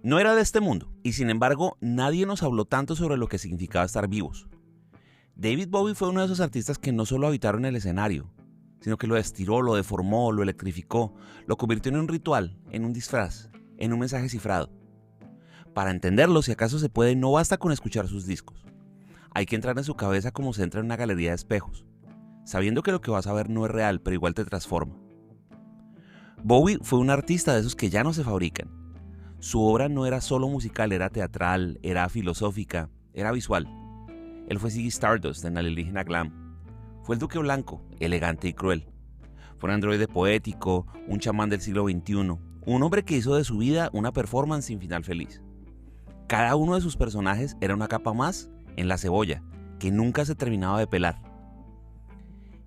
No era de este mundo, y sin embargo, nadie nos habló tanto sobre lo que significaba estar vivos. David Bowie fue uno de esos artistas que no solo habitaron el escenario, sino que lo estiró, lo deformó, lo electrificó, lo convirtió en un ritual, en un disfraz, en un mensaje cifrado. Para entenderlo, si acaso se puede, no basta con escuchar sus discos. Hay que entrar en su cabeza como se entra en una galería de espejos, sabiendo que lo que vas a ver no es real, pero igual te transforma. Bowie fue un artista de esos que ya no se fabrican. Su obra no era solo musical, era teatral, era filosófica, era visual. Él fue Ziggy Stardust en Alienígena Glam. Fue el Duque Blanco, elegante y cruel. Fue un androide poético, un chamán del siglo XXI, un hombre que hizo de su vida una performance sin final feliz. Cada uno de sus personajes era una capa más en la cebolla, que nunca se terminaba de pelar.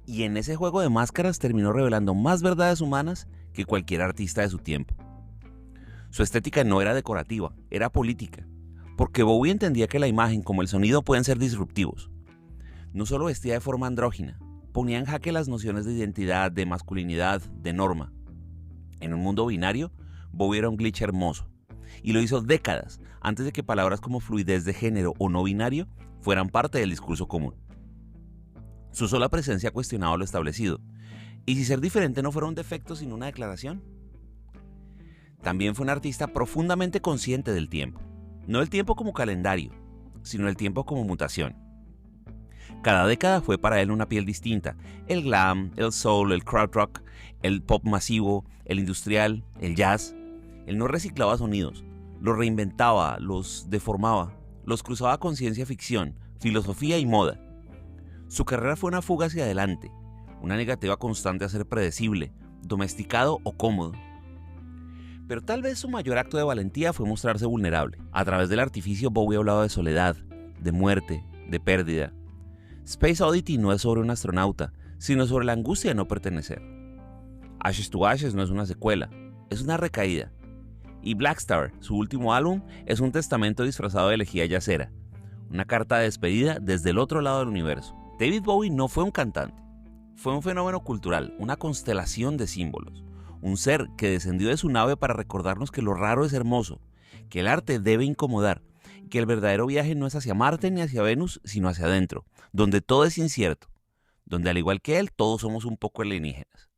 Y en ese juego de máscaras terminó revelando más verdades humanas que cualquier artista de su tiempo. Su estética no era decorativa, era política, porque Bowie entendía que la imagen como el sonido pueden ser disruptivos. No solo vestía de forma andrógina, ponía en jaque las nociones de identidad, de masculinidad, de norma. En un mundo binario, Bowie era un glitch hermoso, y lo hizo décadas antes de que palabras como fluidez de género o no binario fueran parte del discurso común. Su sola presencia cuestionaba lo establecido, y si ser diferente no fuera un defecto sino una declaración. También fue un artista profundamente consciente del tiempo, no el tiempo como calendario, sino el tiempo como mutación. Cada década fue para él una piel distinta: el glam, el soul, el krautrock, el pop masivo, el industrial, el jazz. Él no reciclaba sonidos, los reinventaba, los deformaba, los cruzaba con ciencia ficción, filosofía y moda. Su carrera fue una fuga hacia adelante, una negativa constante a ser predecible, domesticado o cómodo. Pero tal vez su mayor acto de valentía fue mostrarse vulnerable. A través del artificio, Bowie hablaba de soledad, de muerte, de pérdida. Space Oddity no es sobre un astronauta, sino sobre la angustia de no pertenecer. Ashes to Ashes no es una secuela, es una recaída. Y Black Star, su último álbum, es un testamento disfrazado de elegía yacera, una carta de despedida desde el otro lado del universo. David Bowie no fue un cantante, fue un fenómeno cultural, una constelación de símbolos, un ser que descendió de su nave para recordarnos que lo raro es hermoso, que el arte debe incomodar, y que el verdadero viaje no es hacia Marte ni hacia Venus, sino hacia adentro, donde todo es incierto, donde al igual que él, todos somos un poco alienígenas.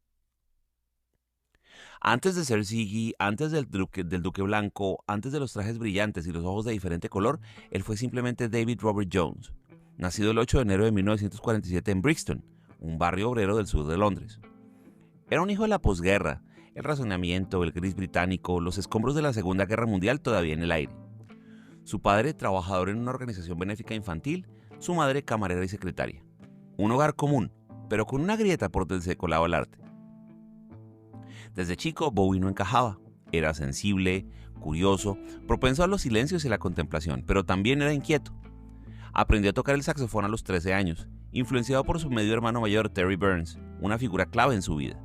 Antes de ser Ziggy, antes del Duque Blanco, antes de los trajes brillantes y los ojos de diferente color, él fue simplemente David Robert Jones, nacido el 8 de enero de 1947 en Brixton, un barrio obrero del sur de Londres. Era un hijo de la posguerra, el razonamiento, el gris británico, los escombros de la Segunda Guerra Mundial todavía en el aire. Su padre, trabajador en una organización benéfica infantil, su madre, camarera y secretaria. Un hogar común, pero con una grieta por donde se colaba el arte. Desde chico, Bowie no encajaba. Era sensible, curioso, propenso a los silencios y la contemplación, pero también era inquieto. Aprendió a tocar el saxofón a los 13 años, influenciado por su medio hermano mayor, Terry Burns, una figura clave en su vida.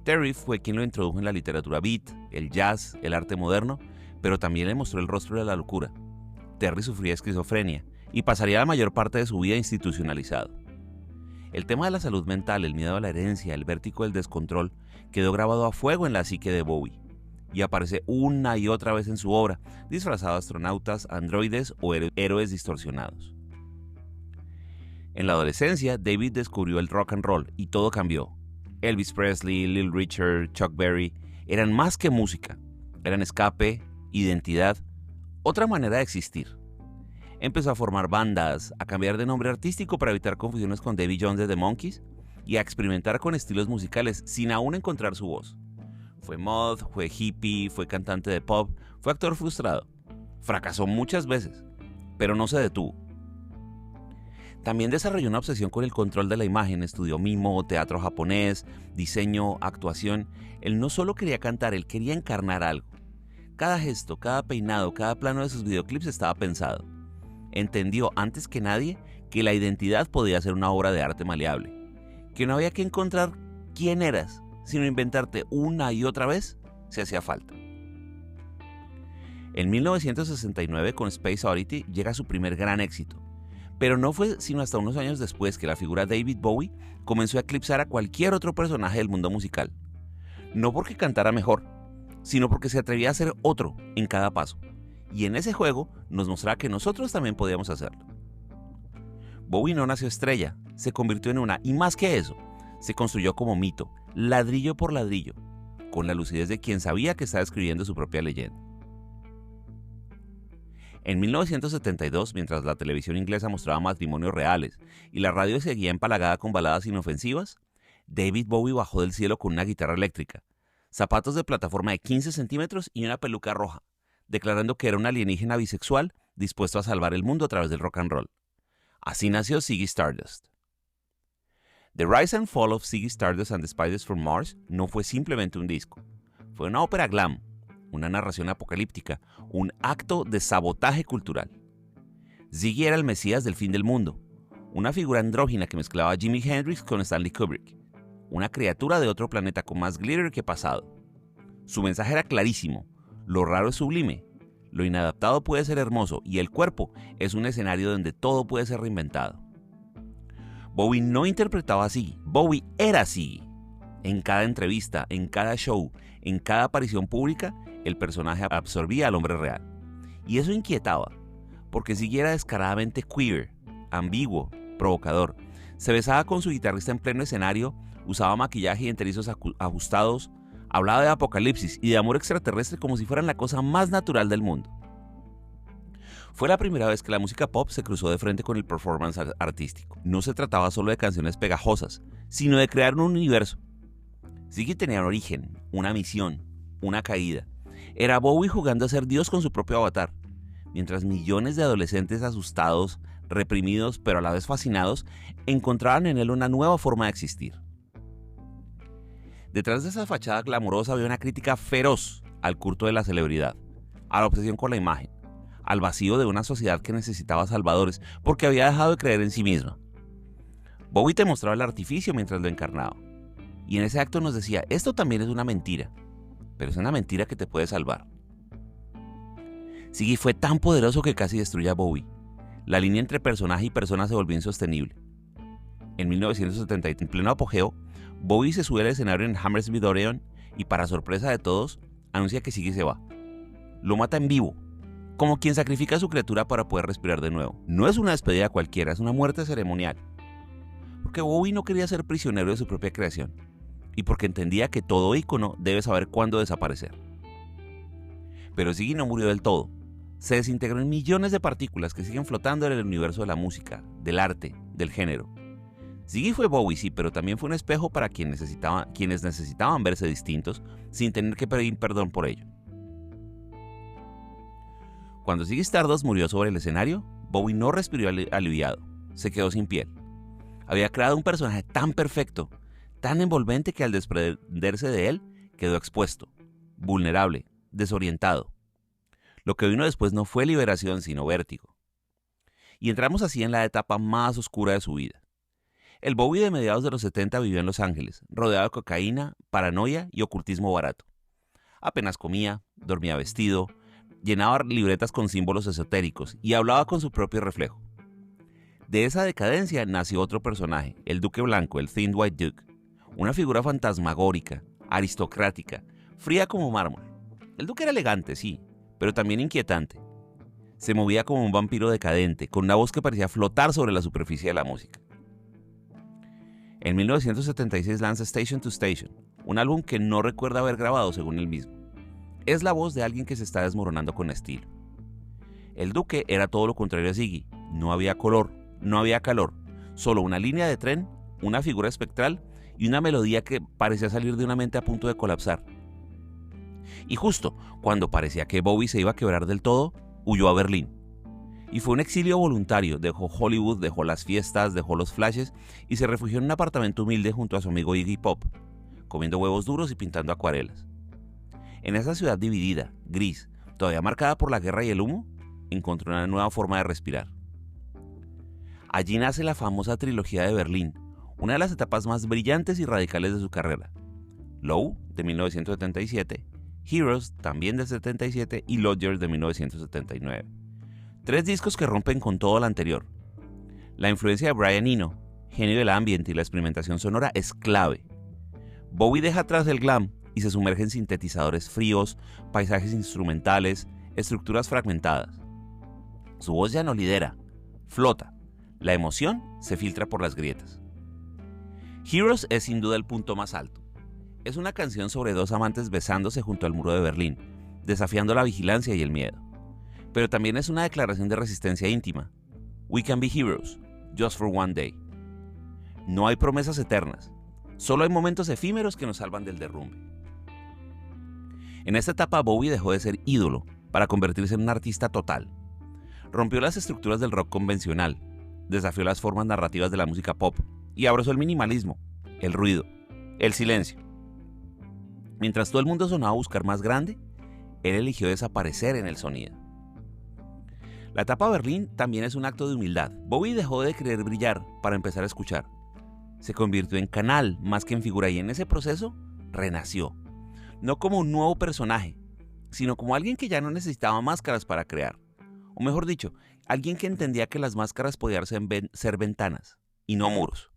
Terry fue quien lo introdujo en la literatura beat, el jazz, el arte moderno, pero también le mostró el rostro de la locura. Terry sufría esquizofrenia y pasaría la mayor parte de su vida institucionalizado. El tema de la salud mental, el miedo a la herencia, el vértigo del descontrol, quedó grabado a fuego en la psique de Bowie y aparece una y otra vez en su obra, disfrazado de astronautas, androides o héroes distorsionados. En la adolescencia, David descubrió el rock and roll y todo cambió. Elvis Presley, Little Richard, Chuck Berry eran más que música, eran escape, identidad, otra manera de existir. Empezó a formar bandas, a cambiar de nombre artístico para evitar confusiones con Davy Jones de The Monkees y a experimentar con estilos musicales sin aún encontrar su voz. Fue mod, fue hippie, fue cantante de pop, fue actor frustrado. Fracasó muchas veces, pero no se detuvo. También desarrolló una obsesión con el control de la imagen, estudió mimo, teatro japonés, diseño, actuación. Él no solo quería cantar, él quería encarnar algo. Cada gesto, cada peinado, cada plano de sus videoclips estaba pensado. Entendió antes que nadie que la identidad podía ser una obra de arte maleable, que no había que encontrar quién eras, sino inventarte una y otra vez si hacía falta. En 1969, con Space Oddity, llega su primer gran éxito, pero no fue sino hasta unos años después que la figura David Bowie comenzó a eclipsar a cualquier otro personaje del mundo musical. No porque cantara mejor, sino porque se atrevía a ser otro en cada paso. y en ese juego nos mostraba que nosotros también podíamos hacerlo. Bowie no nació estrella, se convirtió en una, y más que eso, se construyó como mito, ladrillo por ladrillo, con la lucidez de quien sabía que estaba escribiendo su propia leyenda. En 1972, mientras la televisión inglesa mostraba matrimonios reales y la radio seguía empalagada con baladas inofensivas, David Bowie bajó del cielo con una guitarra eléctrica, zapatos de plataforma de 15 centímetros y una peluca roja, declarando que era un alienígena bisexual dispuesto a salvar el mundo a través del rock and roll. Así nació Ziggy Stardust. The Rise and Fall of Ziggy Stardust and the Spiders from Mars no fue simplemente un disco, fue una ópera glam, una narración apocalíptica, un acto de sabotaje cultural. Ziggy era el mesías del fin del mundo, una figura andrógina que mezclaba a Jimi Hendrix con Stanley Kubrick, una criatura de otro planeta con más glitter que pasado. Su mensaje era clarísimo: lo raro es sublime, lo inadaptado puede ser hermoso y el cuerpo es un escenario donde todo puede ser reinventado. Bowie no interpretaba a Ziggy, Bowie era Ziggy. En cada entrevista, en cada show, en cada aparición pública, el personaje absorbía al hombre real. Y eso inquietaba, porque Ziggy era descaradamente queer, ambiguo, provocador. Se besaba con su guitarrista en pleno escenario, usaba maquillaje y enterizos ajustados, hablaba de apocalipsis y de amor extraterrestre como si fueran la cosa más natural del mundo. Fue la primera vez que la música pop se cruzó de frente con el performance artístico. No se trataba solo de canciones pegajosas, sino de crear un universo. Ziggy tenía un origen, una misión, una caída. Era Bowie jugando a ser Dios con su propio avatar, mientras millones de adolescentes asustados, reprimidos, pero a la vez fascinados, encontraban en él una nueva forma de existir. Detrás de esa fachada glamorosa había una crítica feroz al culto de la celebridad, a la obsesión con la imagen, al vacío de una sociedad que necesitaba salvadores porque había dejado de creer en sí misma. Bowie te mostraba el artificio mientras lo encarnaba, y en ese acto nos decía: esto también es una mentira, pero es una mentira que te puede salvar. Ziggy fue tan poderoso que casi destruye a Bowie. La línea entre personaje y persona se volvió insostenible. En 1970, en pleno apogeo, Bowie se sube al escenario en Hammersmith Odeon y, para sorpresa de todos, anuncia que Ziggy se va. Lo mata en vivo, como quien sacrifica a su criatura para poder respirar de nuevo. No es una despedida cualquiera, es una muerte ceremonial. Porque Bowie no quería ser prisionero de su propia creación, y porque entendía que todo ícono debe saber cuándo desaparecer. Pero Ziggy no murió del todo. Se desintegró en millones de partículas que siguen flotando en el universo de la música, del arte, del género. Ziggy fue Bowie, sí, pero también fue un espejo para quienes necesitaban verse distintos sin tener que pedir perdón por ello. Cuando Ziggy Stardust murió sobre el escenario, Bowie no respiró aliviado, se quedó sin piel. Había creado un personaje tan perfecto, tan envolvente, que al desprenderse de él quedó expuesto, vulnerable, desorientado. Lo que vino después no fue liberación, sino vértigo. Y entramos así en la etapa más oscura de su vida. El Bowie de mediados de los 70 vivió en Los Ángeles, rodeado de cocaína, paranoia y ocultismo barato. Apenas comía, dormía vestido, llenaba libretas con símbolos esotéricos y hablaba con su propio reflejo. De esa decadencia nació otro personaje, el Duque Blanco, el Thin White Duke, una figura fantasmagórica, aristocrática, fría como mármol. El Duque era elegante, sí, pero también inquietante. Se movía como un vampiro decadente, con una voz que parecía flotar sobre la superficie de la música. En 1976 lanza Station to Station, un álbum que no recuerda haber grabado según él mismo. Es la voz de alguien que se está desmoronando con estilo. El Duque era todo lo contrario a Ziggy. No había color, no había calor, solo una línea de tren, una figura espectral y una melodía que parecía salir de una mente a punto de colapsar. Y justo cuando parecía que Bowie se iba a quebrar del todo, huyó a Berlín. Y fue un exilio voluntario, dejó Hollywood, dejó las fiestas, dejó los flashes y se refugió en un apartamento humilde junto a su amigo Iggy Pop, comiendo huevos duros y pintando acuarelas. En esa ciudad dividida, gris, todavía marcada por la guerra y el humo, encontró una nueva forma de respirar. Allí nace la famosa trilogía de Berlín, una de las etapas más brillantes y radicales de su carrera. Low, de 1977, Heroes, también de 77, y Lodgers, de 1979. 3 discos que rompen con todo lo anterior. La influencia de Brian Eno, genio del ambiente y la experimentación sonora, es clave. Bowie deja atrás el glam y se sumerge en sintetizadores fríos, paisajes instrumentales, estructuras fragmentadas. Su voz ya no lidera, flota. La emoción se filtra por las grietas. Heroes es sin duda el punto más alto. Es una canción sobre dos amantes besándose junto al muro de Berlín, desafiando la vigilancia y el miedo. Pero también es una declaración de resistencia íntima. We can be heroes, just for one day. No hay promesas eternas, solo hay momentos efímeros que nos salvan del derrumbe. En esta etapa Bowie dejó de ser ídolo para convertirse en un artista total. Rompió las estructuras del rock convencional, desafió las formas narrativas de la música pop y abrazó el minimalismo, el ruido, el silencio. Mientras todo el mundo sonaba a buscar más grande, él eligió desaparecer en el sonido. La etapa Berlín también es un acto de humildad. Bowie dejó de querer brillar para empezar a escuchar. Se convirtió en canal más que en figura y en ese proceso renació. No como un nuevo personaje, sino como alguien que ya no necesitaba máscaras para crear. O mejor dicho, alguien que entendía que las máscaras podían ser ventanas y no muros.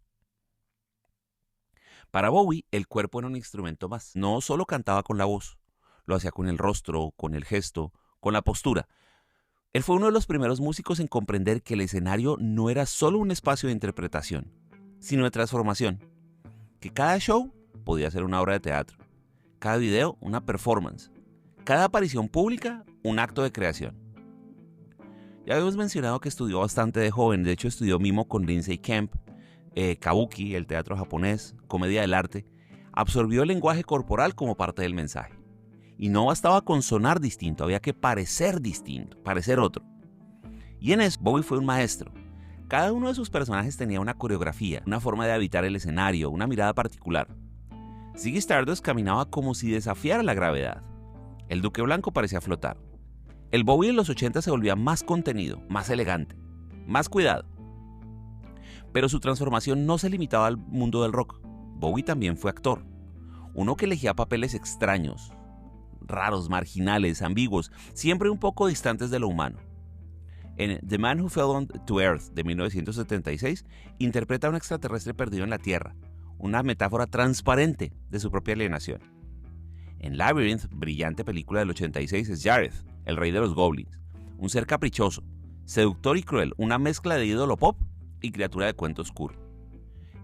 Para Bowie, el cuerpo era un instrumento más. No solo cantaba con la voz, lo hacía con el rostro, con el gesto, con la postura. Él fue uno de los primeros músicos en comprender que el escenario no era solo un espacio de interpretación, sino de transformación. Que cada show podía ser una obra de teatro, cada video una performance, cada aparición pública un acto de creación. Ya habíamos mencionado que estudió bastante de joven, de hecho estudió mimo con Lindsay Kemp, kabuki, el teatro japonés, comedia del arte. Absorbió el lenguaje corporal como parte del mensaje. Y no bastaba con sonar distinto, había que parecer distinto, parecer otro. Y en eso Bowie fue un maestro. Cada uno de sus personajes tenía una coreografía, una forma de habitar el escenario, una mirada particular. Ziggy Stardust caminaba como si desafiara la gravedad. El Duque Blanco parecía flotar. El Bowie en los 80 se volvía más contenido, más elegante, más cuidado. Pero su transformación no se limitaba al mundo del rock. Bowie también fue actor. Uno que elegía papeles extraños, raros, marginales, ambiguos, siempre un poco distantes de lo humano. En The Man Who Fell to Earth de 1976, interpreta a un extraterrestre perdido en la Tierra, una metáfora transparente de su propia alienación. En Labyrinth, brillante película del 86, es Jareth, el rey de los goblins, un ser caprichoso, seductor y cruel, una mezcla de ídolo pop y criatura de cuento oscuro.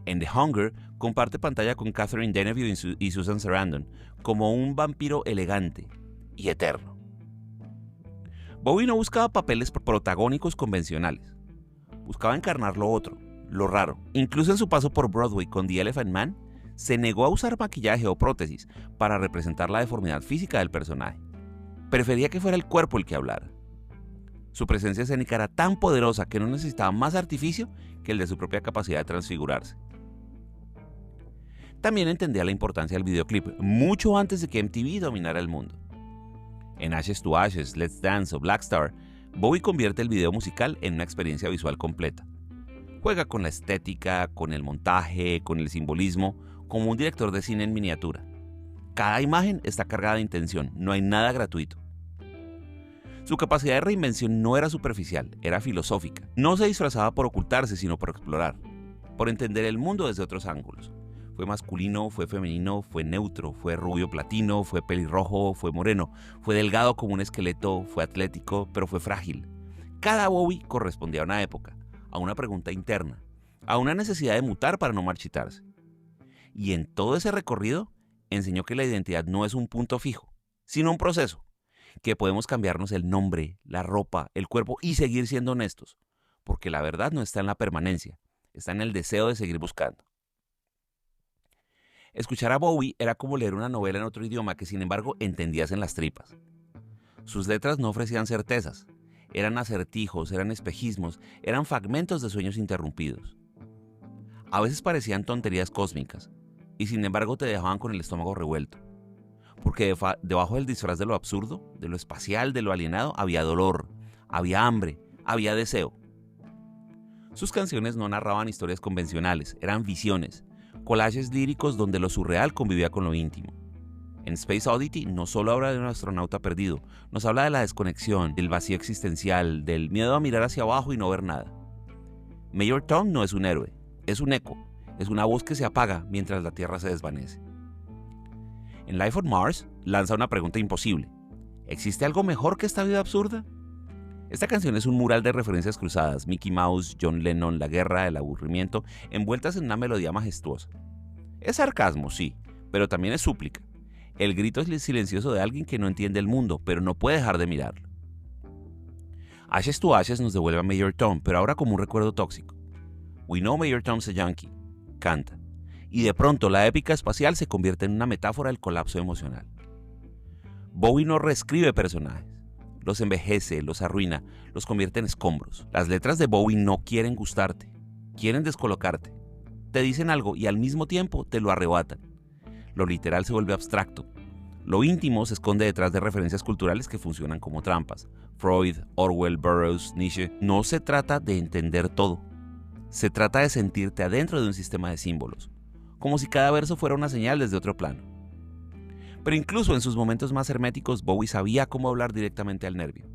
En The Hunger, comparte pantalla con Catherine Deneuve y Susan Sarandon como un vampiro elegante y eterno. Bowie no buscaba papeles protagónicos convencionales, buscaba encarnar lo otro, lo raro. Incluso en su paso por Broadway con The Elephant Man, se negó a usar maquillaje o prótesis para representar la deformidad física del personaje. Prefería que fuera el cuerpo el que hablara. Su presencia escénica era tan poderosa que no necesitaba más artificio que el de su propia capacidad de transfigurarse. También entendía la importancia del videoclip, mucho antes de que MTV dominara el mundo. En Ashes to Ashes, Let's Dance o Black Star, Bowie convierte el video musical en una experiencia visual completa. Juega con la estética, con el montaje, con el simbolismo, como un director de cine en miniatura. Cada imagen está cargada de intención, no hay nada gratuito. Su capacidad de reinvención no era superficial, era filosófica. No se disfrazaba por ocultarse, sino por explorar, por entender el mundo desde otros ángulos. Fue masculino, fue femenino, fue neutro, fue rubio platino, fue pelirrojo, fue moreno, fue delgado como un esqueleto, fue atlético, pero fue frágil. Cada Bowie correspondía a una época, a una pregunta interna, a una necesidad de mutar para no marchitarse. Y en todo ese recorrido enseñó que la identidad no es un punto fijo, sino un proceso, que podemos cambiarnos el nombre, la ropa, el cuerpo y seguir siendo honestos, porque la verdad no está en la permanencia, está en el deseo de seguir buscando. Escuchar a Bowie era como leer una novela en otro idioma que sin embargo entendías en las tripas. Sus letras no ofrecían certezas, eran acertijos, eran espejismos, eran fragmentos de sueños interrumpidos. A veces parecían tonterías cósmicas, y sin embargo te dejaban con el estómago revuelto. Porque debajo del disfraz de lo absurdo, de lo espacial, de lo alienado, había dolor, había hambre, había deseo. Sus canciones no narraban historias convencionales, eran visiones, collages líricos donde lo surreal convivía con lo íntimo. En Space Oddity no solo habla de un astronauta perdido, nos habla de la desconexión, del vacío existencial, del miedo a mirar hacia abajo y no ver nada. Major Tom no es un héroe, es un eco, es una voz que se apaga mientras la Tierra se desvanece. En Life on Mars lanza una pregunta imposible. ¿Existe algo mejor que esta vida absurda? Esta canción es un mural de referencias cruzadas, Mickey Mouse, John Lennon, la guerra, el aburrimiento, envueltas en una melodía majestuosa. Es sarcasmo, sí, pero también es súplica. El grito silencioso de alguien que no entiende el mundo, pero no puede dejar de mirarlo. Ashes to Ashes nos devuelve a Major Tom, pero ahora como un recuerdo tóxico. We know Major Tom's a junkie, canta. Y de pronto la épica espacial se convierte en una metáfora del colapso emocional. Bowie no reescribe personajes. Los envejece, los arruina, los convierte en escombros. Las letras de Bowie no quieren gustarte, quieren descolocarte. Te dicen algo y al mismo tiempo te lo arrebatan. Lo literal se vuelve abstracto. Lo íntimo se esconde detrás de referencias culturales que funcionan como trampas. Freud, Orwell, Burroughs, Nietzsche. No se trata de entender todo. Se trata de sentirte adentro de un sistema de símbolos, como si cada verso fuera una señal desde otro plano. Pero incluso en sus momentos más herméticos, Bowie sabía cómo hablar directamente al nervio.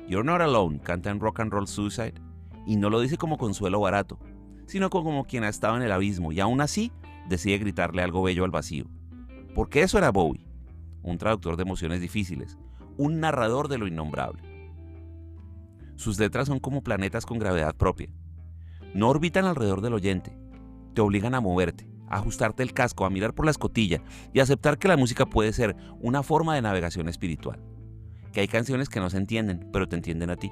You're Not Alone canta en Rock and Roll Suicide y no lo dice como consuelo barato, sino como quien ha estado en el abismo y aún así decide gritarle algo bello al vacío. Porque eso era Bowie, un traductor de emociones difíciles, un narrador de lo innombrable. Sus letras son como planetas con gravedad propia. No orbitan alrededor del oyente, te obligan a moverte, a ajustarte el casco, a mirar por la escotilla y a aceptar que la música puede ser una forma de navegación espiritual. Que hay canciones que no se entienden, pero te entienden a ti.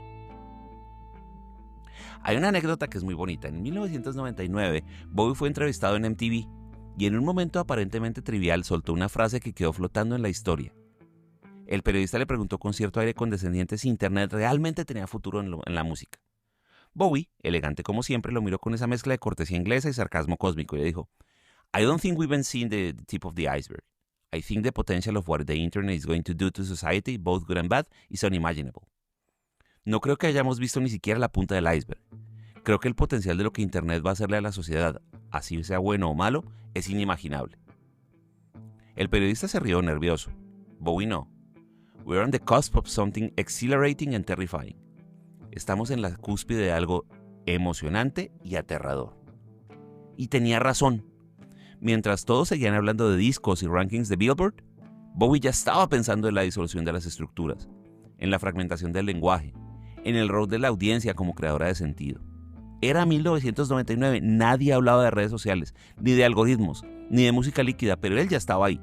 Hay una anécdota que es muy bonita. En 1999, Bowie fue entrevistado en MTV y en un momento aparentemente trivial soltó una frase que quedó flotando en la historia. El periodista le preguntó con cierto aire condescendiente si Internet realmente tenía futuro en la música. Bowie, elegante como siempre, lo miró con esa mezcla de cortesía inglesa y sarcasmo cósmico y le dijo: I don't think we've been seeing the tip of the iceberg. I think the potential of what the internet is going to do to society, both good and bad, is unimaginable. No creo que hayamos visto ni siquiera la punta del iceberg. Creo que el potencial de lo que internet va a hacerle a la sociedad, así sea bueno o malo, es inimaginable. El periodista se rió nervioso. Bowie no. We're on the cusp of something exhilarating and terrifying. Estamos en la cúspide de algo emocionante y aterrador. Y tenía razón. Mientras todos seguían hablando de discos y rankings de Billboard, Bowie ya estaba pensando en la disolución de las estructuras, en la fragmentación del lenguaje, en el rol de la audiencia como creadora de sentido. Era 1999, nadie hablaba de redes sociales, ni de algoritmos, ni de música líquida, pero él ya estaba ahí,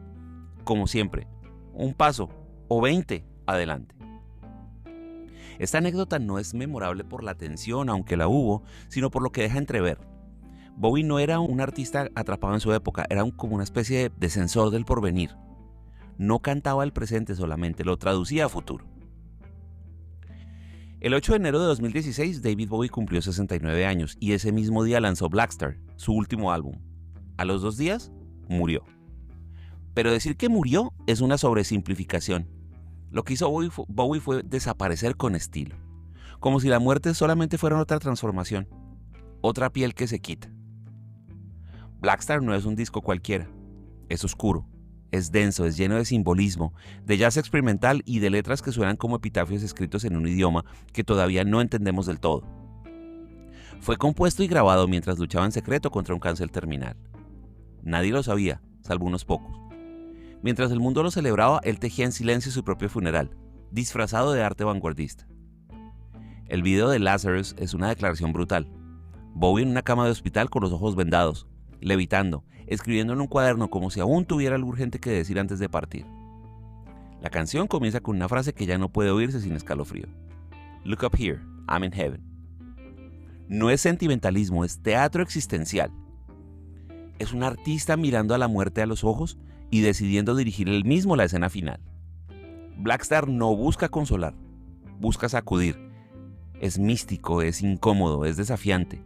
como siempre, un paso o 20 adelante. Esta anécdota no es memorable por la tensión, aunque la hubo, sino por lo que deja entrever. Bowie no era un artista atrapado en su época, era como una especie de sensor del porvenir. No cantaba el presente solamente, lo traducía a futuro. El 8 de enero de 2016, David Bowie cumplió 69 años y ese mismo día lanzó Blackstar, su último álbum. A los 2 días, murió. Pero decir que murió es una sobresimplificación. Lo que hizo Bowie fue desaparecer con estilo, como si la muerte solamente fuera otra transformación, otra piel que se quita. Blackstar no es un disco cualquiera, es oscuro, es denso, es lleno de simbolismo, de jazz experimental y de letras que suenan como epitafios escritos en un idioma que todavía no entendemos del todo. Fue compuesto y grabado mientras luchaba en secreto contra un cáncer terminal. Nadie lo sabía, salvo unos pocos. Mientras el mundo lo celebraba, él tejía en silencio su propio funeral, disfrazado de arte vanguardista. El video de Lazarus es una declaración brutal. Bowie en una cama de hospital con los ojos vendados, levitando, escribiendo en un cuaderno como si aún tuviera algo urgente que decir antes de partir. La canción comienza con una frase que ya no puede oírse sin escalofrío. Look up here, I'm in heaven. No es sentimentalismo, es teatro existencial. Es un artista mirando a la muerte a los ojos y decidiendo dirigir él mismo la escena final. Blackstar no busca consolar, busca sacudir. Es místico, es incómodo, es desafiante.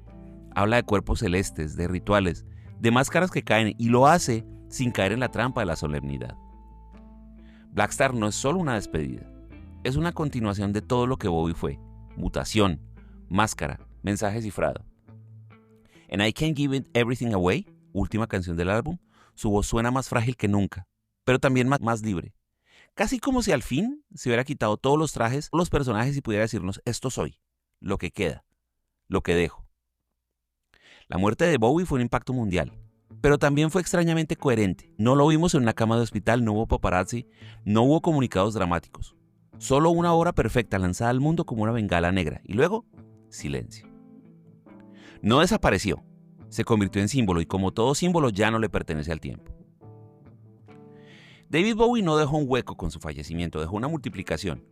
Habla de cuerpos celestes, de rituales, de máscaras que caen y lo hace sin caer en la trampa de la solemnidad. Blackstar no es solo una despedida, es una continuación de todo lo que Bowie fue: mutación, máscara, mensaje cifrado. En I Can't Give It Everything Away, última canción del álbum, su voz suena más frágil que nunca, pero también más libre. Casi como si al fin se hubiera quitado todos los trajes, los personajes y pudiera decirnos: esto soy, lo que queda, lo que dejo. La muerte de Bowie fue un impacto mundial, pero también fue extrañamente coherente. No lo vimos en una cama de hospital, no hubo paparazzi, no hubo comunicados dramáticos. Solo una obra perfecta lanzada al mundo como una bengala negra. Y luego, silencio. No desapareció. Se convirtió en símbolo y como todo símbolo ya no le pertenece al tiempo. David Bowie no dejó un hueco con su fallecimiento, dejó una multiplicación.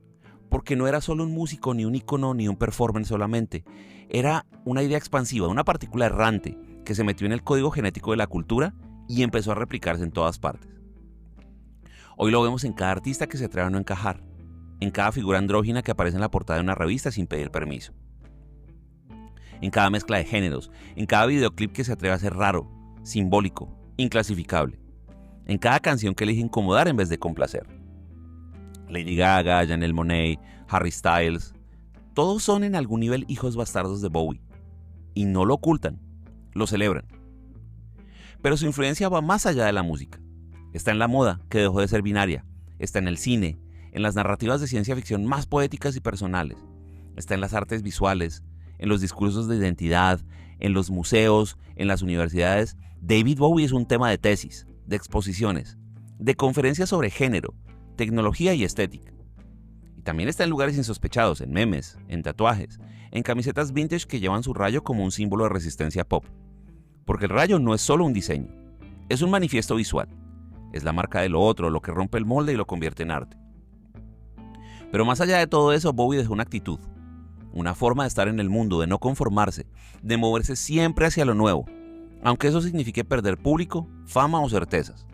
Porque no era solo un músico, ni un ícono, ni un performer solamente. Era una idea expansiva, una partícula errante que se metió en el código genético de la cultura y empezó a replicarse en todas partes. Hoy lo vemos en cada artista que se atreve a no encajar, en cada figura andrógina que aparece en la portada de una revista sin pedir permiso, en cada mezcla de géneros, en cada videoclip que se atreve a ser raro, simbólico, inclasificable, en cada canción que elige incomodar en vez de complacer. Lady Gaga, Janelle Monáe, Harry Styles, todos son en algún nivel hijos bastardos de Bowie, y no lo ocultan, lo celebran. Pero su influencia va más allá de la música. Está en la moda, que dejó de ser binaria, está en el cine, en las narrativas de ciencia ficción más poéticas y personales, está en las artes visuales, en los discursos de identidad, en los museos, en las universidades. David Bowie es un tema de tesis, de exposiciones, de conferencias sobre género, tecnología y estética. Y también está en lugares insospechados, en memes, en tatuajes, en camisetas vintage que llevan su rayo como un símbolo de resistencia pop. Porque el rayo no es solo un diseño, es un manifiesto visual. Es la marca de lo otro, lo que rompe el molde y lo convierte en arte. Pero más allá de todo eso, Bowie dejó una actitud, una forma de estar en el mundo, de no conformarse, de moverse siempre hacia lo nuevo, aunque eso signifique perder público, fama o certezas.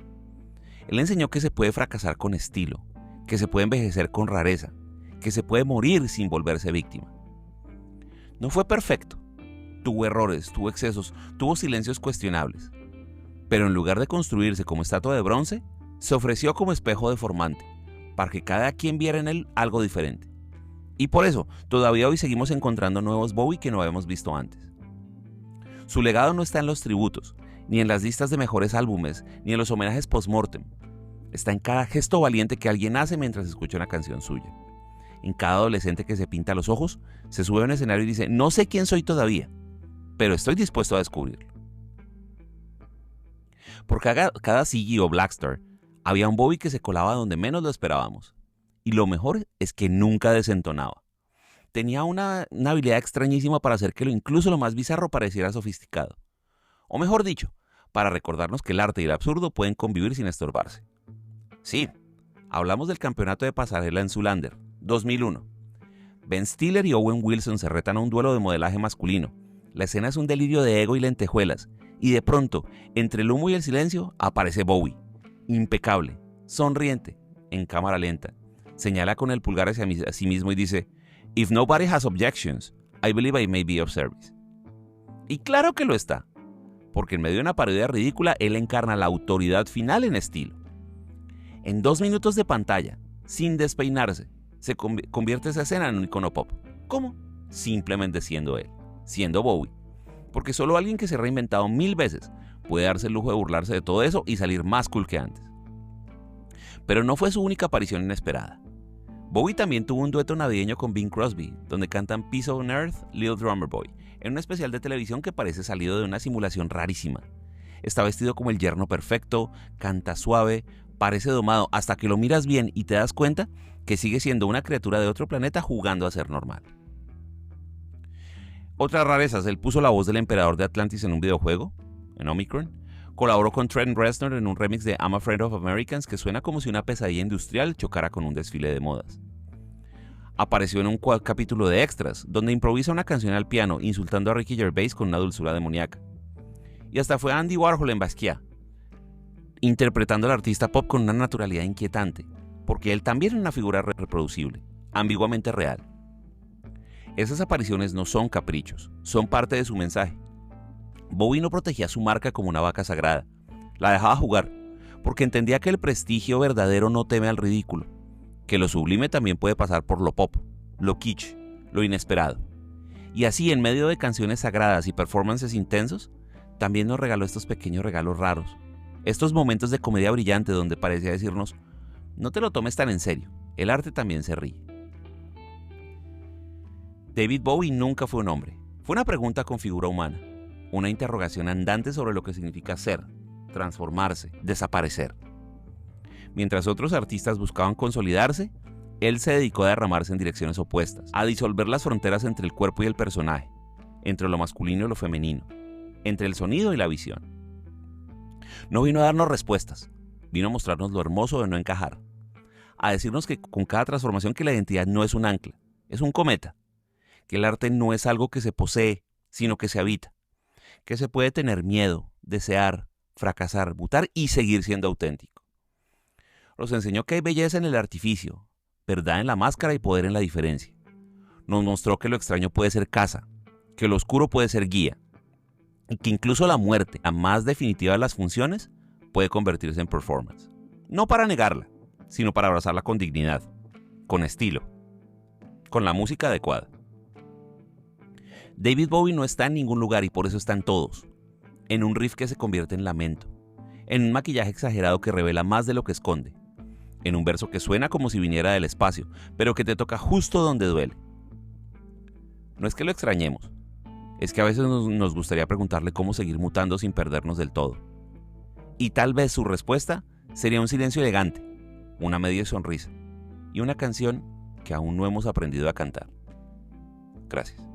Él enseñó que se puede fracasar con estilo, que se puede envejecer con rareza, que se puede morir sin volverse víctima. No fue perfecto, tuvo errores, tuvo excesos, tuvo silencios cuestionables, pero en lugar de construirse como estatua de bronce, se ofreció como espejo deformante, para que cada quien viera en él algo diferente. Y por eso, todavía hoy seguimos encontrando nuevos Bowie que no habíamos visto antes. Su legado no está en los tributos, ni en las listas de mejores álbumes, ni en los homenajes post-mortem. Está en cada gesto valiente que alguien hace mientras escucha una canción suya. En cada adolescente que se pinta los ojos, se sube a un escenario y dice: no sé quién soy todavía, pero estoy dispuesto a descubrirlo. Por cada Ziggy o Blackstar, había un Bowie que se colaba donde menos lo esperábamos. Y lo mejor es que nunca desentonaba. Tenía una habilidad extrañísima para hacer que incluso lo más bizarro pareciera sofisticado. O mejor dicho, para recordarnos que el arte y el absurdo pueden convivir sin estorbarse. Sí, hablamos del campeonato de pasarela en Zoolander, 2001. Ben Stiller y Owen Wilson se retan a un duelo de modelaje masculino. La escena es un delirio de ego y lentejuelas. Y de pronto, entre el humo y el silencio, aparece Bowie, impecable, sonriente, en cámara lenta. Señala con el pulgar hacia sí mismo y dice: "If nobody has objections, I believe I may be of service". Y claro que lo está, porque en medio de una parodia ridícula, él encarna la autoridad final en estilo. En 2 minutos de pantalla, sin despeinarse, se convierte esa escena en un icono pop. ¿Cómo? Simplemente siendo él, siendo Bowie. Porque solo alguien que se ha reinventado 1000 veces puede darse el lujo de burlarse de todo eso y salir más cool que antes. Pero no fue su única aparición inesperada. Bowie también tuvo un dueto navideño con Bing Crosby, donde cantan Peace on Earth, Little Drummer Boy, en un especial de televisión que parece salido de una simulación rarísima. Está vestido como el yerno perfecto, canta suave, parece domado, hasta que lo miras bien y te das cuenta que sigue siendo una criatura de otro planeta jugando a ser normal. Otras rarezas: él puso la voz del emperador de Atlantis en un videojuego, en Omicron. Colaboró con Trent Reznor en un remix de I'm a Friend of Americans que suena como si una pesadilla industrial chocara con un desfile de modas. Apareció en un capítulo de Extras, donde improvisa una canción al piano, insultando a Ricky Gervais con una dulzura demoníaca. Y hasta fue Andy Warhol en Basquiat, interpretando al artista pop con una naturalidad inquietante, porque él también es una figura reproducible, ambiguamente real. Esas apariciones no son caprichos, son parte de su mensaje. Bowie no protegía su marca como una vaca sagrada, la dejaba jugar, porque entendía que el prestigio verdadero no teme al ridículo, que lo sublime también puede pasar por lo pop, lo kitsch, lo inesperado. Y así, en medio de canciones sagradas y performances intensos, también nos regaló estos pequeños regalos raros, estos momentos de comedia brillante donde parecía decirnos: no te lo tomes tan en serio, el arte también se ríe. David Bowie nunca fue un hombre, fue una pregunta con figura humana, una interrogación andante sobre lo que significa ser, transformarse, desaparecer. Mientras otros artistas buscaban consolidarse, Él se dedicó a derramarse en direcciones opuestas, a disolver las fronteras entre el cuerpo y el personaje, entre lo masculino y lo femenino, entre el sonido y la visión. No vino a darnos respuestas, vino a mostrarnos lo hermoso de no encajar, a decirnos que con cada transformación que la identidad no es un ancla, es un cometa, que el arte no es algo que se posee, sino que se habita, que se puede tener miedo, desear, fracasar, mutar y seguir siendo auténtico. Nos enseñó que hay belleza en el artificio, verdad en la máscara y poder en la diferencia. Nos mostró que lo extraño puede ser casa, que lo oscuro puede ser guía, y que incluso la muerte, la más definitiva de las funciones, puede convertirse en performance. No para negarla, sino para abrazarla con dignidad, con estilo, con la música adecuada. David Bowie no está en ningún lugar y por eso están todos. En un riff que se convierte en lamento, en un maquillaje exagerado que revela más de lo que esconde, en un verso que suena como si viniera del espacio, pero que te toca justo donde duele. No es que lo extrañemos, es que a veces nos gustaría preguntarle cómo seguir mutando sin perdernos del todo. Y tal vez su respuesta sería un silencio elegante, una media sonrisa y una canción que aún no hemos aprendido a cantar. Gracias.